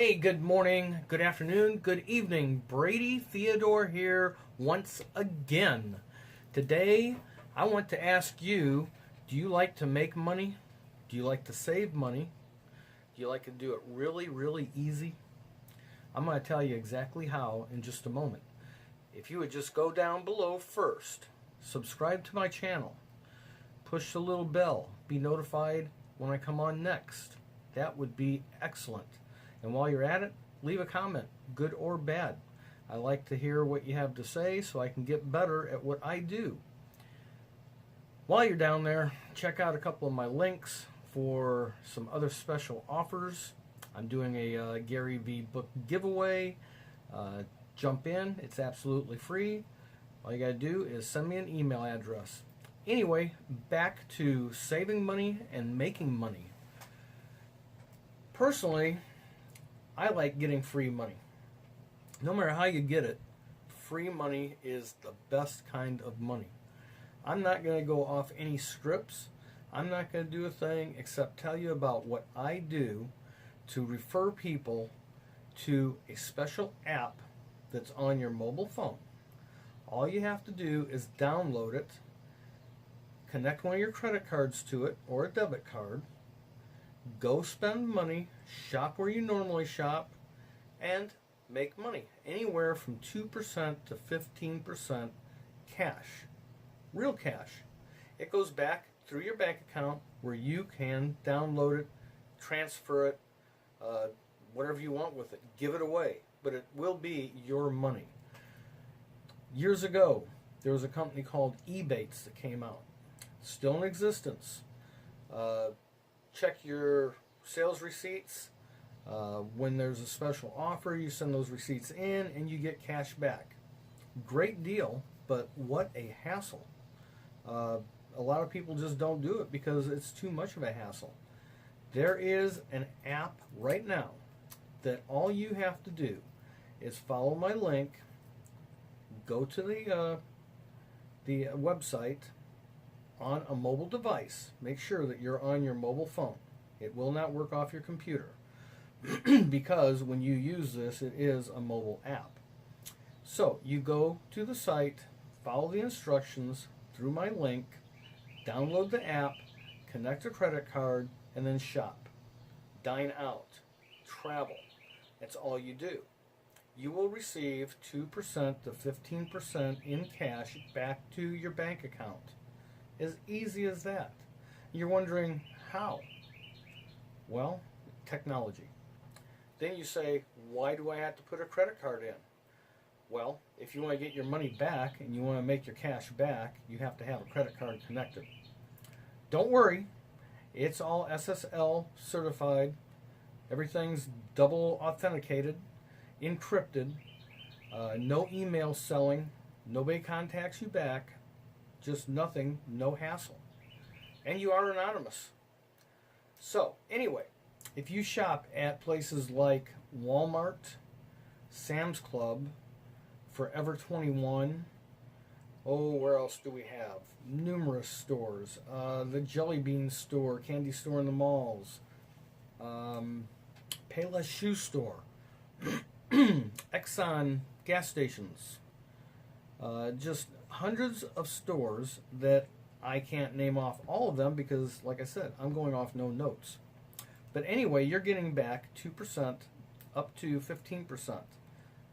Hey, good morning, good afternoon, good evening. Brady Theodore here once again. Today, I want to ask you, do you like to make money? Do you like to save money? Do you like to do it really, really easy? I'm going to tell you exactly how in just a moment. If you would just go down below first, subscribe to my channel, push the little bell, be notified when I come on next. That would be excellent. And while you're at it, leave a comment, good or bad. I like to hear what you have to say so I can get better at what I do. While you're down there, check out a couple of my links for some other special offers. I'm doing a Gary V book giveaway. Jump in, it's absolutely free. All you got to do is send me an email address. Anyway, back to saving money and making money. Personally, I like getting free money. No matter how you get it, free money is the best kind of money. I'm not going to go off any scripts. I'm not going to do a thing except tell you about what I do to refer people to a special app that's on your mobile phone. All you have to do is download it, connect one of your credit cards to it or a debit card, go spend money, shop where you normally shop, and make money. Anywhere from 2% to 15% cash. Real cash. It goes back through your bank account where you can download it, transfer it, whatever you want with it. Give it away. But it will be your money. Years ago, there was a company called Ebates that came out. Still in existence. Check your sales receipts. When there's a special offer, you send those receipts in and you get cash back. Great deal, but what a hassle. A lot of people just don't do it because it's too much of a hassle. There is an app right now that all you have to do is follow my link, go to the website on a mobile device. Make sure that you're on your mobile phone. It will not work off your computer because when you use this, it is a mobile app. So you go to the site, follow the instructions through my link, download the app, connect a credit card, and then shop. Dine out. Travel. That's all you do. You will receive 2% to 15% in cash back to your bank account. As easy as that. You're wondering how? Well, technology. Then you say, why do I have to put a credit card in? Well, if you want to get your money back and you want to make your cash back, you have to have a credit card connected. Don't worry, it's all SSL certified. Everything's double authenticated, encrypted, no email selling, nobody contacts you back, just nothing, no hassle. And you are anonymous. So, anyway, if you shop at places like Walmart, Sam's Club, Forever 21, where else do we have? Numerous stores. The Jelly Bean store, candy store in the malls, Payless shoe store, Exxon gas stations, just hundreds of stores that I can't name off all of them because, like I said, I'm going off no notes. But anyway, you're getting back 2% up to 15%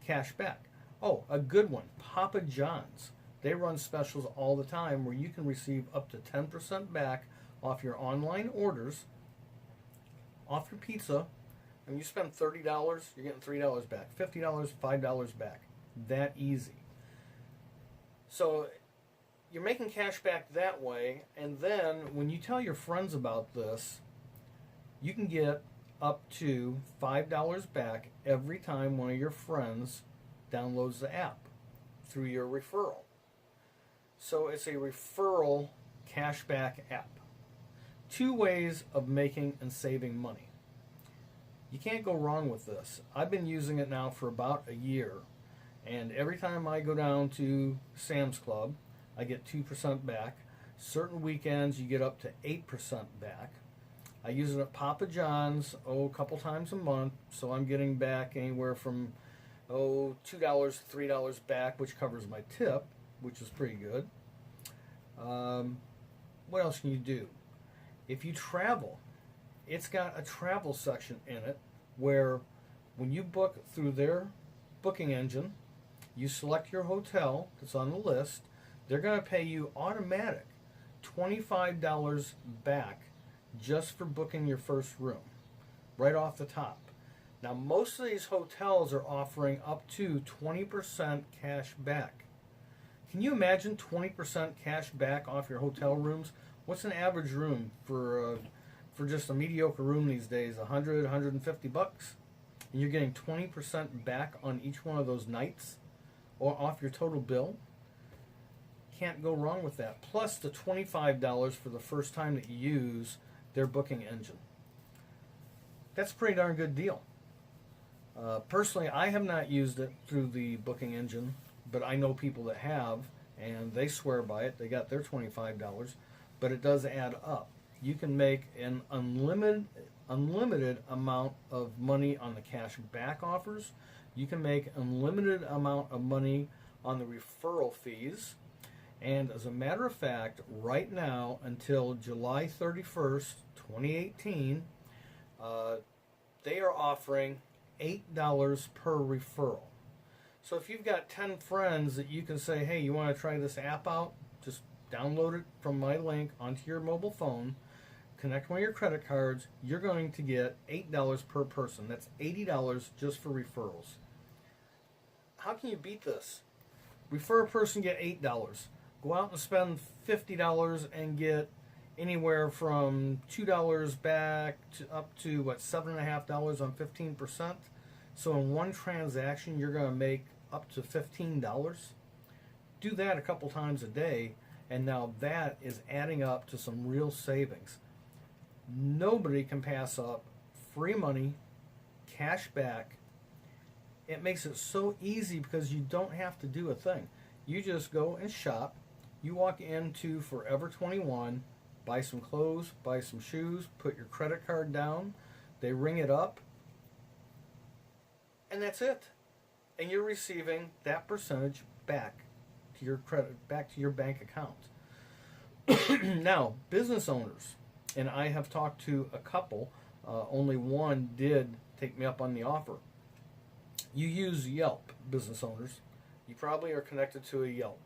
cash back. Oh, a good one, Papa John's. They run specials all the time where you can receive up to 10% back off your online orders, off your pizza. And you spend $30, you're getting $3 back. $50, $5 back. That easy. So you're making cash back that way, and then when you tell your friends about this, you can get up to $5 back every time one of your friends downloads the app through your referral. So it's a referral cashback app. Two ways of making and saving money. You can't go wrong with this. I've been using it now for about a year, and every time I go down to Sam's Club, I get 2% back. Certain weekends you get up to 8% back. I use it at Papa John's, a couple times a month, so I'm getting back anywhere from, $2, $3 back, which covers my tip, which is pretty good. What else can you do? If you travel, it's got a travel section in it where when you book through their booking engine, you select your hotel that's on the list, they're going to pay you automatic $25 back just for booking your first room, right off the top. Now, most of these hotels are offering up to 20% cash back. Can you imagine 20% cash back off your hotel rooms? What's an average room for just a mediocre room these days? 100, 150 bucks? And you're getting 20% back on each one of those nights or off your total bill? Can't go wrong with that. Plus the $25 for the first time that you use their booking engine. That's a pretty darn good deal. Personally, I have not used it through the booking engine, but I know people that have, and they swear by it. They got their $25, but it does add up. You can make an unlimited amount of money on the cash back offers. You can make unlimited amount of money on the referral fees. And as a matter of fact, right now until July 31st, 2018, they are offering $8 per referral. So if you've got 10 friends that you can say, hey, you want to try this app out? Just download it from my link onto your mobile phone, connect one of your credit cards, you're going to get $8 per person. That's $80 just for referrals. How can you beat this? Refer a person, get $8. Go out and spend $50 and get anywhere from $2 back to up to $7.50 on 15%. So in one transaction, you're going to make up to $15. Do that a couple times a day, and now that is adding up to some real savings. Nobody can pass up free money, cash back. It makes it so easy because you don't have to do a thing. You just go and shop. You walk into Forever 21, buy some clothes, buy some shoes, put your credit card down, they ring it up, and that's it. And you're receiving that percentage back to your credit, back to your bank account. Now, business owners, and I have talked to a couple, only one did take me up on the offer. You use Yelp, business owners. You probably are connected to a Yelp.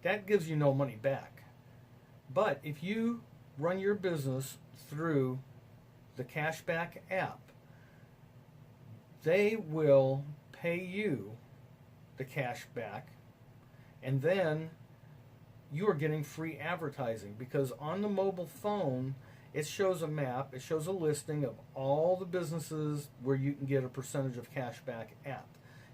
That gives you no money back. But if you run your business through the Cashback app, they will pay you the cash back, and then you are getting free advertising, because on the mobile phone it shows a map, it shows a listing of all the businesses where you can get a percentage of cash back at.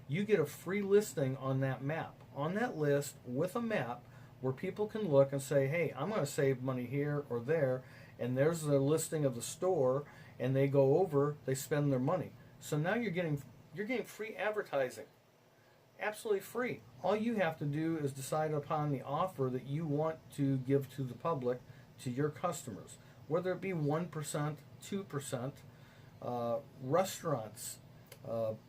You get a free listing on that map, on that list with a map where people can look and say, hey, I'm going to save money here or there, and there's the listing of the store, and they go over, they spend their money. So now you're getting free advertising. Absolutely free. All you have to do is decide upon the offer that you want to give to the public, to your customers, whether it be 1%, 2%, restaurants,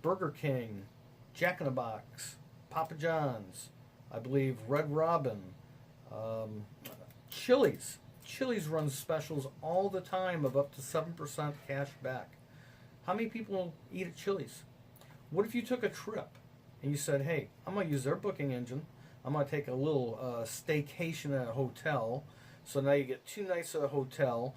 Burger King, Jack in the Box, Papa John's, I believe Red Robin, Chili's. Chili's runs specials all the time of up to 7% cash back. How many people eat at Chili's? What if you took a trip and you said, hey, I'm going to use their booking engine. I'm going to take a little staycation at a hotel. So now you get 2 nights at a hotel.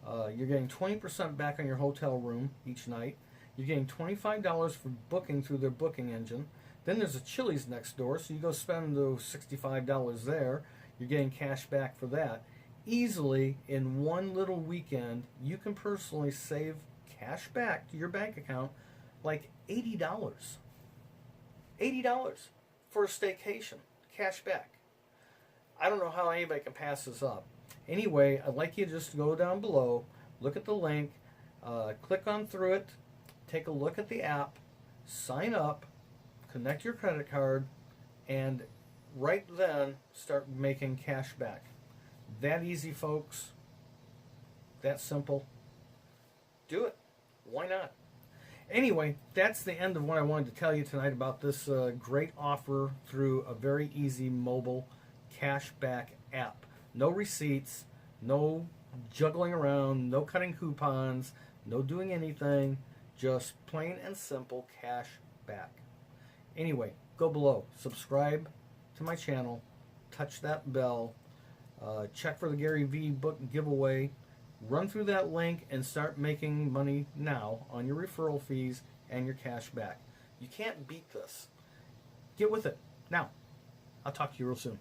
You're getting 20% back on your hotel room each night. You're getting $25 for booking through their booking engine. Then there's a Chili's next door, so you go spend those $65 there. You're getting cash back for that. Easily, in one little weekend, you can personally save cash back to your bank account like $80. $80 for a staycation, cash back. I don't know how anybody can pass this up. Anyway, I'd like you to just go down below, look at the link, click on through it, take a look at the app, sign up, connect your credit card, and right then start making cash back. That easy, folks. That simple. Do it. Why not? Anyway, that's the end of what I wanted to tell you tonight about this great offer through a very easy mobile cashback app. No receipts, no juggling around, no cutting coupons, no doing anything, just plain and simple cash back. Anyway, go below, subscribe to my channel, touch that bell, check for the Gary V book giveaway, run through that link and start making money now on your referral fees and your cash back. You can't beat this. Get with it. Now, I'll talk to you real soon.